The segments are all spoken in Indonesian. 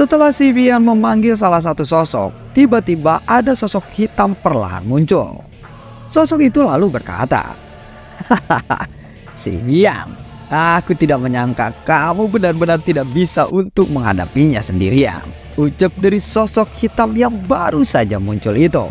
Setelah si Bian memanggil salah satu sosok, tiba-tiba ada sosok hitam perlahan muncul. Sosok itu lalu berkata, "Hahaha, si Bian, aku tidak menyangka kamu benar-benar tidak bisa untuk menghadapinya sendirian," ucap dari sosok hitam yang baru saja muncul itu.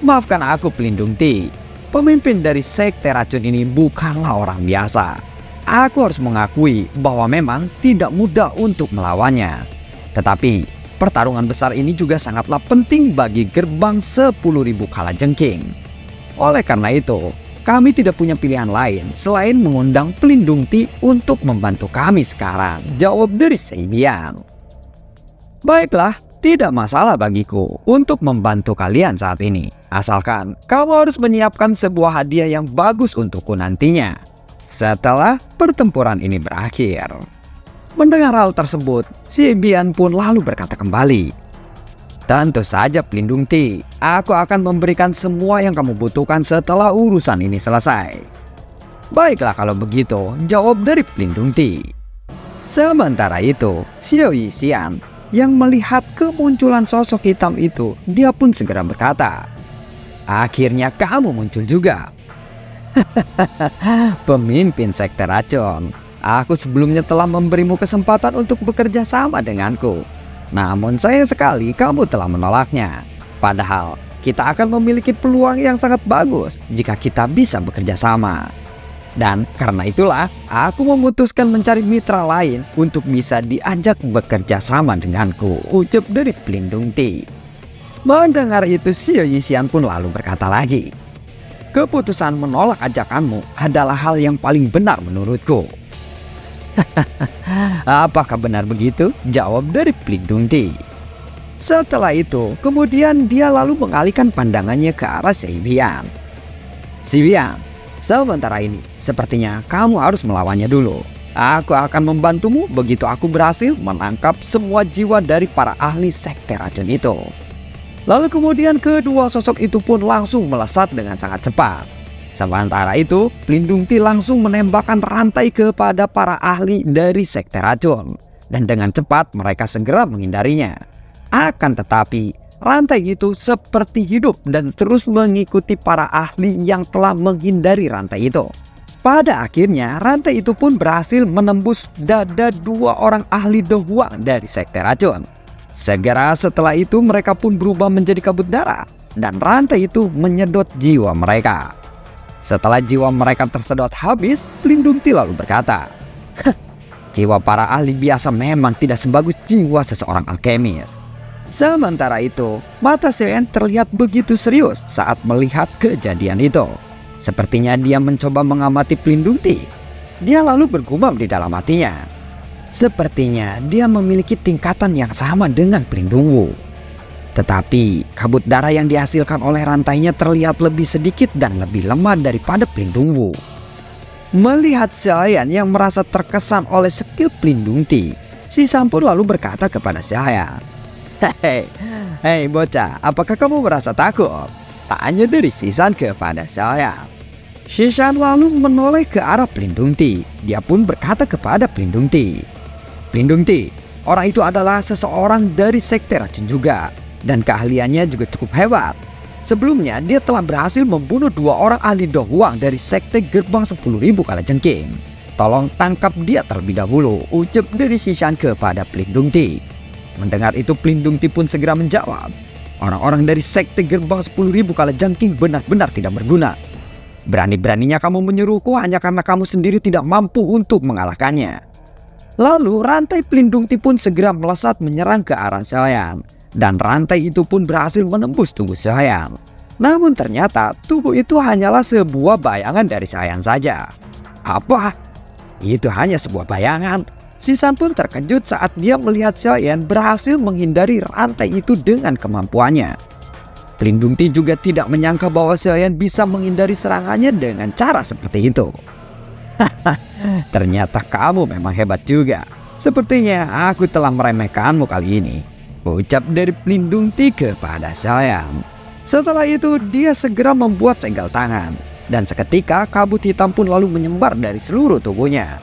"Maafkan aku, Pelindung Ti. Pemimpin dari sekte racun ini bukanlah orang biasa. Aku harus mengakui bahwa memang tidak mudah untuk melawannya. Tetapi pertarungan besar ini juga sangatlah penting bagi gerbang 10.000 kalajengking. Oleh karena itu, kami tidak punya pilihan lain selain mengundang Pelindung Ti untuk membantu kami sekarang," jawab dari Si Bian. "Baiklah, tidak masalah bagiku untuk membantu kalian saat ini. Asalkan kamu harus menyiapkan sebuah hadiah yang bagus untukku nantinya setelah pertempuran ini berakhir." Mendengar hal tersebut, Si Bian pun lalu berkata kembali, "Tentu saja, Pelindung Ti. Aku akan memberikan semua yang kamu butuhkan setelah urusan ini selesai." "Baiklah kalau begitu," jawab dari Pelindung Ti. Sementara itu, Xiao Yixian yang melihat kemunculan sosok hitam itu, dia pun segera berkata, "Akhirnya kamu muncul juga." "Pemimpin sekte racun, aku sebelumnya telah memberimu kesempatan untuk bekerja sama denganku. Namun sayang sekali kamu telah menolaknya. Padahal kita akan memiliki peluang yang sangat bagus jika kita bisa bekerja sama. Dan karena itulah aku memutuskan mencari mitra lain untuk bisa diajak bekerja sama denganku," ucap dari Pelindung Ti. Mendengar itu, Xiao Yixian pun lalu berkata lagi, "Keputusan menolak ajakanmu adalah hal yang paling benar menurutku." "Apakah benar begitu?" jawab dari Pelindung Ti. Setelah itu, kemudian dia lalu mengalihkan pandangannya ke arah Si Bian. "Si Bian, sementara ini sepertinya kamu harus melawannya dulu. Aku akan membantumu begitu aku berhasil menangkap semua jiwa dari para ahli sekte racun itu." Lalu kemudian kedua sosok itu pun langsung melesat dengan sangat cepat. Sementara itu, Pelindung Ti langsung menembakkan rantai kepada para ahli dari sekte racun. Dan dengan cepat mereka segera menghindarinya. Akan tetapi, rantai itu seperti hidup dan terus mengikuti para ahli yang telah menghindari rantai itu. Pada akhirnya, rantai itu pun berhasil menembus dada dua orang ahli The Huang dari sekte racun. Segera setelah itu mereka pun berubah menjadi kabut darah dan rantai itu menyedot jiwa mereka. Setelah jiwa mereka tersedot habis, Pelindung Ti lalu berkata, "Jiwa para ahli biasa memang tidak sebagus jiwa seseorang alkemis." Sementara itu, mata Xian terlihat begitu serius saat melihat kejadian itu. Sepertinya dia mencoba mengamati Pelindung Ti. Dia lalu bergumam di dalam hatinya, sepertinya dia memiliki tingkatan yang sama dengan Pelindung Wu. Tetapi kabut darah yang dihasilkan oleh rantainya terlihat lebih sedikit dan lebih lemah daripada Pelindung Wu. Melihat Xiayan yang merasa terkesan oleh skill Pelindung Ti, si San pun lalu berkata kepada Xiayan, Hei bocah, apakah kamu merasa takut?" tanya dari si San kepada Xiayan. Si San lalu menoleh ke arah Pelindung Ti. Dia pun berkata kepada Pelindung Ti, "Pelindung Ti, orang itu adalah seseorang dari sekte racun juga, dan keahliannya juga cukup hebat. Sebelumnya dia telah berhasil membunuh dua orang ahli The Huang dari sekte gerbang 10.000 kalajengking. Tolong tangkap dia terlebih dahulu," ucap dari si San kepada Pelindung Ti. Mendengar itu, Pelindung Ti pun segera menjawab, "Orang-orang dari sekte gerbang 10.000 kalajengking benar-benar tidak berguna. Berani-beraninya kamu menyuruhku hanya karena kamu sendiri tidak mampu untuk mengalahkannya." Lalu rantai Pelindung Ti pun segera melesat menyerang ke arah Xiayan. Dan rantai itu pun berhasil menembus tubuh Xiayan. Namun ternyata tubuh itu hanyalah sebuah bayangan dari Xiayan saja. "Apa? Itu hanya sebuah bayangan?" Si San pun terkejut saat dia melihat Xiayan berhasil menghindari rantai itu dengan kemampuannya. Pelindung Ti juga tidak menyangka bahwa Xiayan bisa menghindari serangannya dengan cara seperti itu. "Ternyata kamu memang hebat juga. Sepertinya aku telah meremehkanmu kali ini," ucap dari Pelindung Ti kepada Xiayan. Setelah itu dia segera membuat segel tangan. Dan seketika kabut hitam pun lalu menyebar dari seluruh tubuhnya.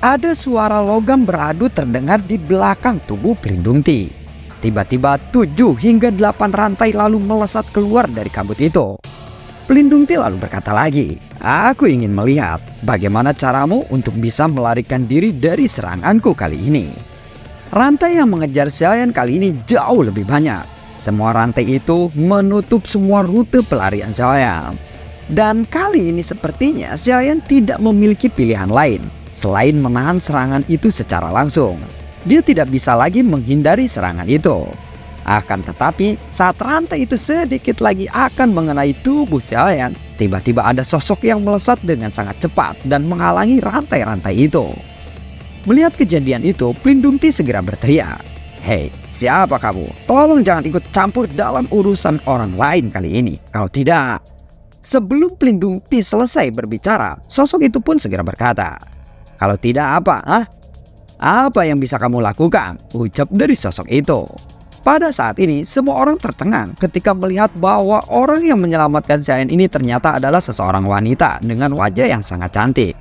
ada suara logam beradu terdengar di belakang tubuh pelindung Ti. Tiba-tiba 7 hingga 8 rantai lalu melesat keluar dari kabut itu. Pelindung Ti lalu berkata lagi, "Aku ingin melihat bagaimana caramu untuk bisa melarikan diri dari seranganku kali ini." Rantai yang mengejar Xiaoyan kali ini jauh lebih banyak. Semua rantai itu menutup semua rute pelarian Xiaoyan. Dan kali ini sepertinya Xiaoyan tidak memiliki pilihan lain selain menahan serangan itu secara langsung. Dia tidak bisa lagi menghindari serangan itu. Akan tetapi saat rantai itu sedikit lagi akan mengenai tubuh Xiaoyan, tiba-tiba ada sosok yang melesat dengan sangat cepat dan menghalangi rantai-rantai itu. Melihat kejadian itu, pelindung Ti segera berteriak, "Hei, siapa kamu? Tolong jangan ikut campur dalam urusan orang lain kali ini. Kalau tidak..." Sebelum pelindung Ti selesai berbicara, sosok itu pun segera berkata, "Kalau tidak apa? Apa yang bisa kamu lakukan?" ucap dari sosok itu. Pada saat ini, semua orang tercengang ketika melihat bahwa orang yang menyelamatkan Xiaoyan ini ternyata adalah seseorang wanita dengan wajah yang sangat cantik.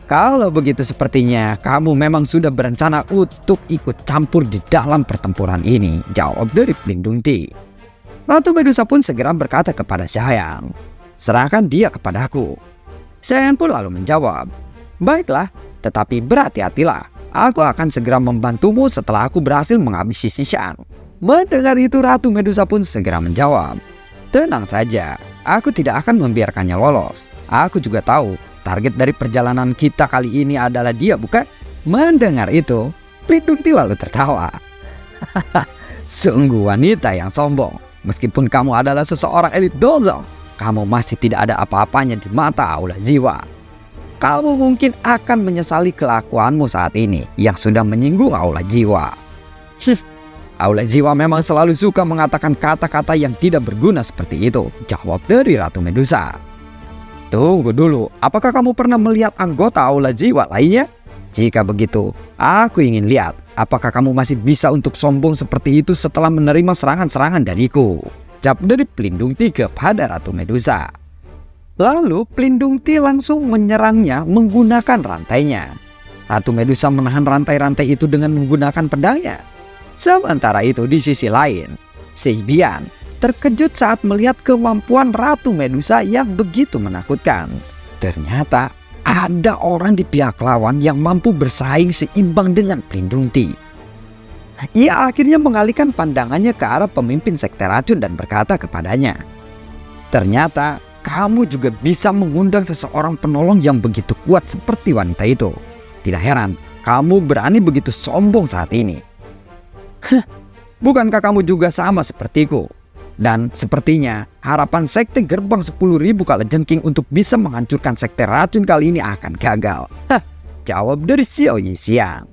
"Kalau begitu sepertinya kamu memang sudah berencana untuk ikut campur di dalam pertempuran ini," jawab dari pelindung Ti. Ratu Medusa pun segera berkata kepada Xiaoyan, "Serahkan dia kepadaku." Xiaoyan pun lalu menjawab, "Baiklah, tetapi berhati-hatilah. Aku akan segera membantumu setelah aku berhasil menghabisi Xishan." Mendengar itu, Ratu Medusa pun segera menjawab, "Tenang saja, aku tidak akan membiarkannya lolos. Aku juga tahu target dari perjalanan kita kali ini adalah dia, bukan?" Mendengar itu, pelindung Ti lalu tertawa. "Sungguh wanita yang sombong. Meskipun kamu adalah seseorang elit Dozong, kamu masih tidak ada apa-apanya di mata Aula Jiwa. Kamu mungkin akan menyesali kelakuanmu saat ini yang sudah menyinggung Aula Jiwa." "Aula Jiwa memang selalu suka mengatakan kata-kata yang tidak berguna seperti itu," jawab dari Ratu Medusa. "Tunggu dulu, apakah kamu pernah melihat anggota Aula Jiwa lainnya? Jika begitu, aku ingin lihat apakah kamu masih bisa untuk sombong seperti itu setelah menerima serangan-serangan dariku," jawab dari pelindung Ti kepada Ratu Medusa. Lalu pelindung Ti langsung menyerangnya menggunakan rantainya. Ratu Medusa menahan rantai-rantai itu dengan menggunakan pedangnya. Sementara itu di sisi lain, Xibian terkejut saat melihat kemampuan Ratu Medusa yang begitu menakutkan. Ternyata ada orang di pihak lawan yang mampu bersaing seimbang dengan pelindung Ti. Ia akhirnya mengalihkan pandangannya ke arah pemimpin sekte racun dan berkata kepadanya, "Ternyata kamu juga bisa mengundang seseorang penolong yang begitu kuat seperti wanita itu. Tidak heran kamu berani begitu sombong saat ini." "Bukankah kamu juga sama sepertiku? Dan sepertinya harapan sekte gerbang 10.000 kalajengking untuk bisa menghancurkan sekte racun kali ini akan gagal," jawab dari Xiao Yixian.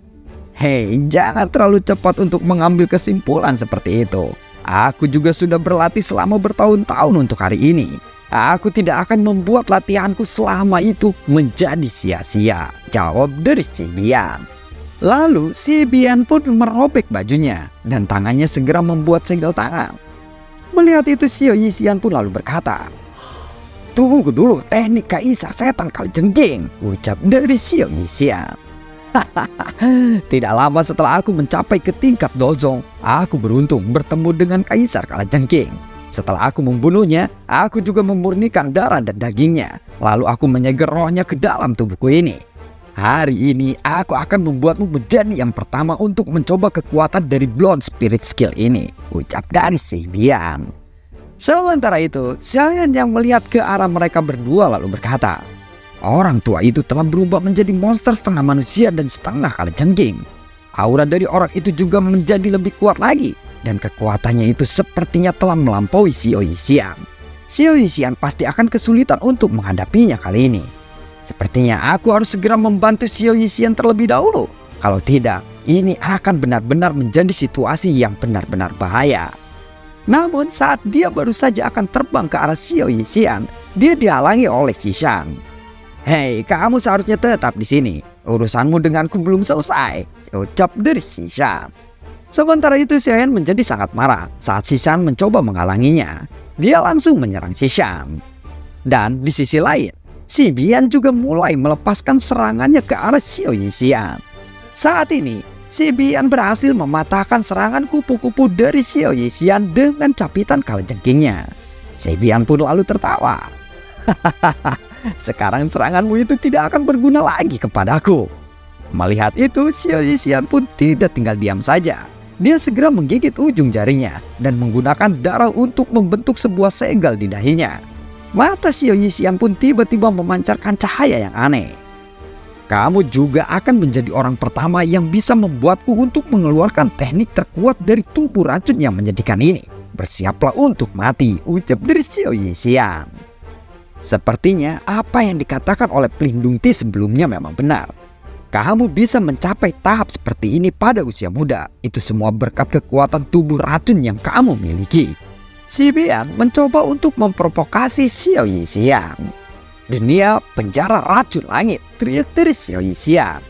"Hei, jangan terlalu cepat untuk mengambil kesimpulan seperti itu. Aku juga sudah berlatih selama bertahun-tahun untuk hari ini. Aku tidak akan membuat latihanku selama itu menjadi sia-sia," jawab dari Xibian. Lalu Xibian pun merobek bajunya dan tangannya segera membuat segel tangan. Melihat itu, Xiao Yixian pun lalu berkata, "Tunggu dulu, teknik kaisar setan kalajengking," ucap dari Xiao Yixian. "Tidak lama setelah aku mencapai ke tingkat Dozong, aku beruntung bertemu dengan kaisar kalajengking. Setelah aku membunuhnya, aku juga memurnikan darah dan dagingnya. Lalu aku menyegel rohnya ke dalam tubuhku ini. Hari ini aku akan membuatmu menjadi yang pertama untuk mencoba kekuatan dari Blonde Spirit Skill ini," ucap dari Xibian. Sementara itu, Xiaoyan yang melihat ke arah mereka berdua lalu berkata, "Orang tua itu telah berubah menjadi monster setengah manusia dan setengah kalajengking. Aura dari orang itu juga menjadi lebih kuat lagi. Dan kekuatannya itu sepertinya telah melampaui Xiao Yixian. Xiao Yixian pasti akan kesulitan untuk menghadapinya kali ini. Sepertinya aku harus segera membantu Xiao Yixian terlebih dahulu. Kalau tidak, ini akan benar-benar menjadi situasi yang benar-benar bahaya." Namun saat dia baru saja akan terbang ke arah Xiao Yixian, dia dihalangi oleh Xishan. "Hei, kamu seharusnya tetap di sini. Urusanmu denganku belum selesai," ucap dari Xishan. Sementara itu Xiaoyan menjadi sangat marah saat Xishan mencoba menghalanginya. Dia langsung menyerang Xishan. Dan di sisi lain, Si Bian juga mulai melepaskan serangannya ke arah Xiao Yixian. Saat ini, si Bian berhasil mematahkan serangan kupu-kupu dari Xiao Yixian dengan capitan kalajengkingnya. Si Bian pun lalu tertawa. Hahaha, sekarang seranganmu itu tidak akan berguna lagi kepadaku. Melihat itu, Xiao Yixian pun tidak tinggal diam saja. Dia segera menggigit ujung jarinya dan menggunakan darah untuk membentuk sebuah segel di dahinya. Mata Xiao Yixian pun tiba-tiba memancarkan cahaya yang aneh. Kamu juga akan menjadi orang pertama yang bisa membuatku untuk mengeluarkan teknik terkuat dari tubuh racun yang menyedihkan ini. Bersiaplah untuk mati, ucap dari Xiao Yixian. Sepertinya apa yang dikatakan oleh pelindung Ti sebelumnya memang benar. Kamu bisa mencapai tahap seperti ini pada usia muda. Itu semua berkat kekuatan tubuh racun yang kamu miliki. Si Bian mencoba untuk memprovokasi Xiao Yixian. Dunia penjara racun langit, teriak dari Xiao Yixian.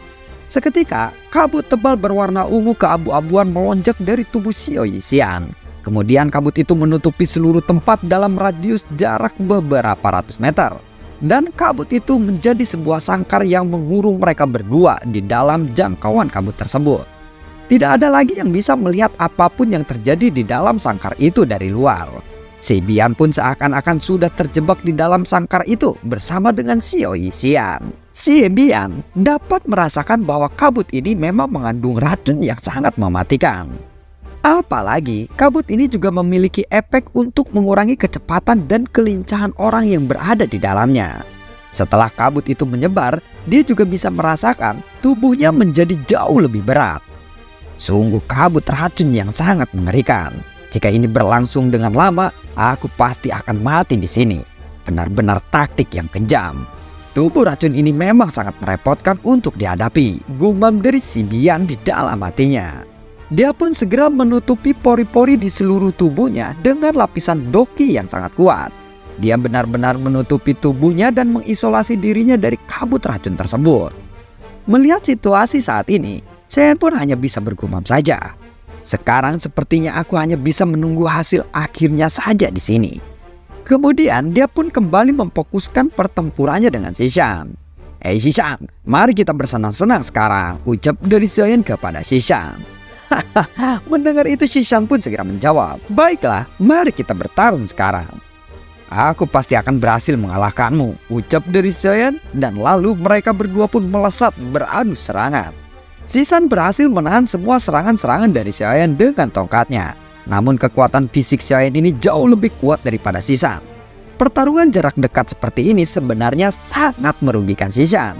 Seketika, kabut tebal berwarna ungu keabu-abuan melonjak dari tubuh Xiao Yixian. Kemudian kabut itu menutupi seluruh tempat dalam radius jarak beberapa ratus meter. Dan kabut itu menjadi sebuah sangkar yang mengurung mereka berdua di dalam jangkauan kabut tersebut. Tidak ada lagi yang bisa melihat apapun yang terjadi di dalam sangkar itu dari luar. Si Bian pun seakan-akan sudah terjebak di dalam sangkar itu bersama dengan Xiao Yixian. Si Bian dapat merasakan bahwa kabut ini memang mengandung racun yang sangat mematikan. Apalagi kabut ini juga memiliki efek untuk mengurangi kecepatan dan kelincahan orang yang berada di dalamnya. Setelah kabut itu menyebar, dia juga bisa merasakan tubuhnya menjadi jauh lebih berat. Sungguh kabut racun yang sangat mengerikan. Jika ini berlangsung dengan lama, aku pasti akan mati di sini. Benar-benar taktik yang kejam. Tubuh racun ini memang sangat merepotkan untuk dihadapi, gumam dari si Bian di dalam hatinya. Dia pun segera menutupi pori-pori di seluruh tubuhnya dengan lapisan doki yang sangat kuat. Dia benar-benar menutupi tubuhnya dan mengisolasi dirinya dari kabut racun tersebut. Melihat situasi saat ini, saya pun hanya bisa bergumam saja. Sekarang sepertinya aku hanya bisa menunggu hasil akhirnya saja di sini. Kemudian dia pun kembali memfokuskan pertempurannya dengan Xishan. "Hei Xishan, mari kita bersenang-senang sekarang," ucap dari Xian kepada Xishan. Mendengar itu Xishan pun segera menjawab, "Baiklah, mari kita bertarung sekarang." "Aku pasti akan berhasil mengalahkanmu," ucap dari Xian, dan lalu mereka berdua pun melesat beradu serangan. Xishan berhasil menahan semua serangan-serangan dari Xian dengan tongkatnya. Namun kekuatan fisik Xian ini jauh lebih kuat daripada Xishan. Pertarungan jarak dekat seperti ini sebenarnya sangat merugikan Xishan.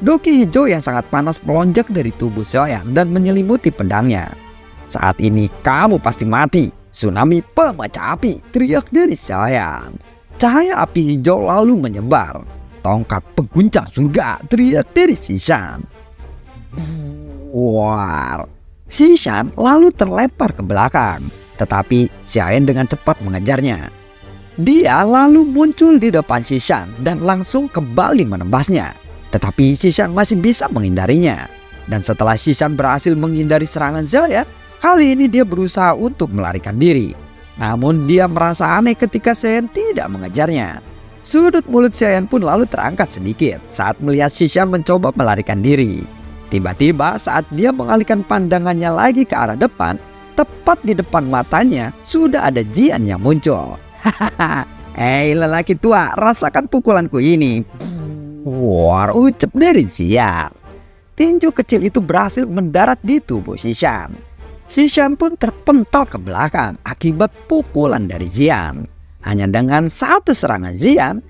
Doki hijau yang sangat panas melonjak dari tubuh Xian dan menyelimuti pedangnya. "Saat ini kamu pasti mati, tsunami pemecah api," teriak dari Xian. Cahaya api hijau lalu menyebar. "Tongkat pengguncang surga," teriak dari Xishan. War. Xishan lalu terlempar ke belakang, tetapi Xian dengan cepat mengejarnya. Dia lalu muncul di depan Xishan dan langsung kembali menembasnya. Tetapi Xishan masih bisa menghindarinya. Dan setelah Xishan berhasil menghindari serangan Xian, kali ini dia berusaha untuk melarikan diri. Namun dia merasa aneh ketika Xian tidak mengejarnya. Sudut mulut Xian pun lalu terangkat sedikit saat melihat Xishan mencoba melarikan diri. Tiba-tiba saat dia mengalihkan pandangannya lagi ke arah depan, tepat di depan matanya sudah ada Jian yang muncul. "Hahaha, hei lelaki tua, rasakan pukulanku ini." War, ucap dari Jian. Tinju kecil itu berhasil mendarat di tubuh Xishan. Xishan pun terpental ke belakang akibat pukulan dari Jian. Hanya dengan satu serangan Jian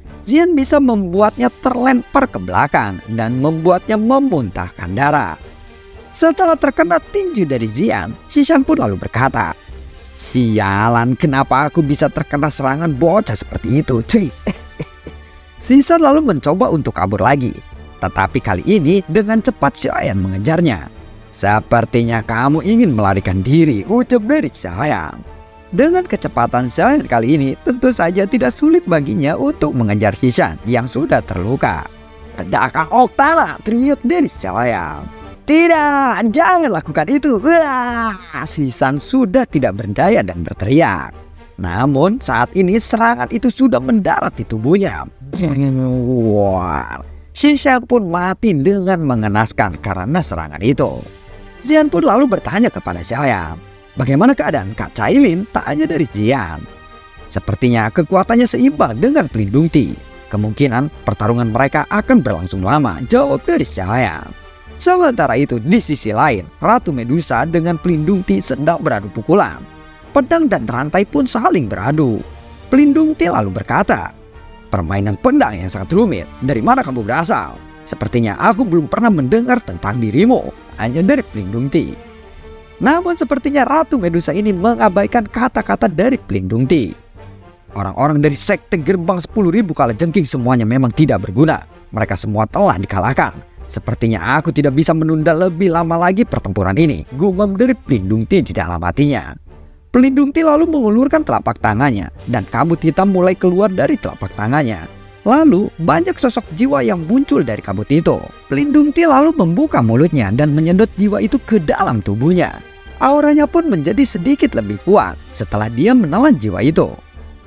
bisa membuatnya terlempar ke belakang dan membuatnya memuntahkan darah. Setelah terkena tinju dari Jian, Xishan pun lalu berkata, "Sialan, kenapa aku bisa terkena serangan bocah seperti itu, cuy?" Xishan lalu mencoba untuk kabur lagi, tetapi kali ini dengan cepat Xian mengejarnya. "Sepertinya kamu ingin melarikan diri," ucap dari Xian. Dengan kecepatan Xian kali ini tentu saja tidak sulit baginya untuk mengejar Xishan yang sudah terluka. "Redakan Octana," teriak dari Xian. "Tidak, jangan lakukan itu." Xishan sudah tidak berdaya dan berteriak. Namun saat ini serangan itu sudah mendarat di tubuhnya. Wah, si Xiang pun mati dengan mengenaskan karena serangan itu. Xian pun lalu bertanya kepada Xiaoyan, bagaimana keadaan Kak Cailin? Tak hanya dari Xian. Sepertinya kekuatannya seimbang dengan pelindung Ti. Kemungkinan pertarungan mereka akan berlangsung lama, jawab dari Xiaoyan. Sementara itu di sisi lain, Ratu Medusa dengan pelindung Ti sedang beradu pukulan. Pedang dan rantai pun saling beradu. Pelindung Ti lalu berkata, permainan pedang yang sangat rumit, dari mana kamu berasal? Sepertinya aku belum pernah mendengar tentang dirimu, hanya dari pelindung Ti. Namun sepertinya Ratu Medusa ini mengabaikan kata-kata dari pelindung Ti. Orang-orang dari sekte gerbang 10.000 kalajengking semuanya memang tidak berguna. Mereka semua telah dikalahkan. Sepertinya aku tidak bisa menunda lebih lama lagi pertempuran ini, gumam dari pelindung Ti di dalam hatinya. Pelindung Ti lalu mengulurkan telapak tangannya dan kabut hitam mulai keluar dari telapak tangannya. Lalu banyak sosok jiwa yang muncul dari kabut itu. Pelindung Ti lalu membuka mulutnya dan menyedot jiwa itu ke dalam tubuhnya. Auranya pun menjadi sedikit lebih kuat setelah dia menelan jiwa itu.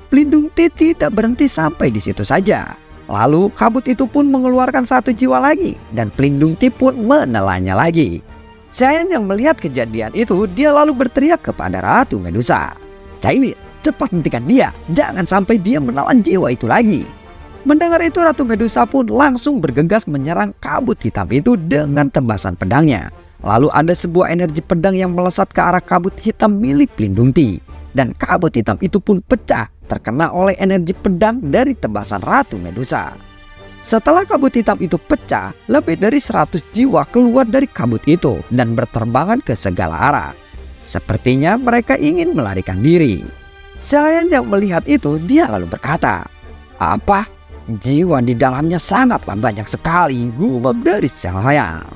Pelindung Ti tidak berhenti sampai di situ saja. Lalu kabut itu pun mengeluarkan satu jiwa lagi dan pelindung Ti pun menelannya lagi. Xian yang melihat kejadian itu, dia lalu berteriak kepada Ratu Medusa, Cailin, cepat hentikan dia, jangan sampai dia menelan jiwa itu lagi. Mendengar itu Ratu Medusa pun langsung bergegas menyerang kabut hitam itu dengan tembasan pedangnya. Lalu ada sebuah energi pedang yang melesat ke arah kabut hitam milik pelindung Ti. Dan kabut hitam itu pun pecah terkena oleh energi pedang dari tebasan Ratu Medusa. Setelah kabut hitam itu pecah, lebih dari 100 jiwa keluar dari kabut itu dan berterbangan ke segala arah. Sepertinya mereka ingin melarikan diri. Xiaoyan yang melihat itu, dia lalu berkata, apa? Jiwa di dalamnya sangatlah banyak sekali, gumam dari Xiaoyan.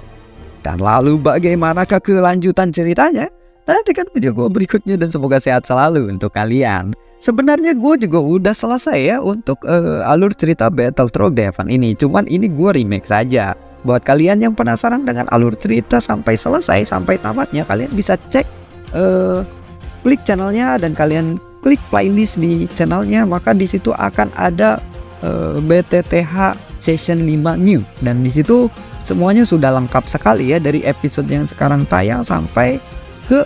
Dan lalu bagaimanakah kelanjutan ceritanya? Nantikan video gue berikutnya dan semoga sehat selalu untuk kalian. Sebenarnya gue juga udah selesai ya untuk alur cerita Battletrog Devon ini. Cuman ini gue remake saja. Buat kalian yang penasaran dengan alur cerita sampai selesai, sampai tamatnya, kalian bisa cek klik channelnya dan kalian klik playlist di channelnya. Maka di situ akan ada BTTH Season 5 New. Dan di situ semuanya sudah lengkap sekali ya, dari episode yang sekarang tayang sampai ke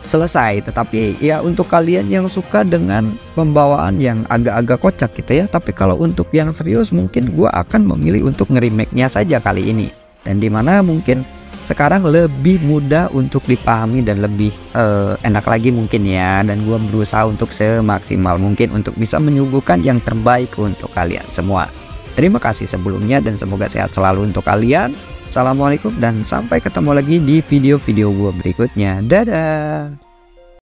selesai. Tetapi ya untuk kalian yang suka dengan pembawaan yang agak-agak kocak gitu ya, tapi kalau untuk yang serius mungkin gua akan memilih untuk nge-remake-nya saja kali ini, dan dimana mungkin sekarang lebih mudah untuk dipahami dan lebih enak lagi mungkin ya. Dan gua berusaha untuk semaksimal mungkin untuk bisa menyuguhkan yang terbaik untuk kalian semua. Terima kasih sebelumnya dan semoga sehat selalu untuk kalian. Assalamualaikum dan sampai ketemu lagi di video-video gua berikutnya. Dadah.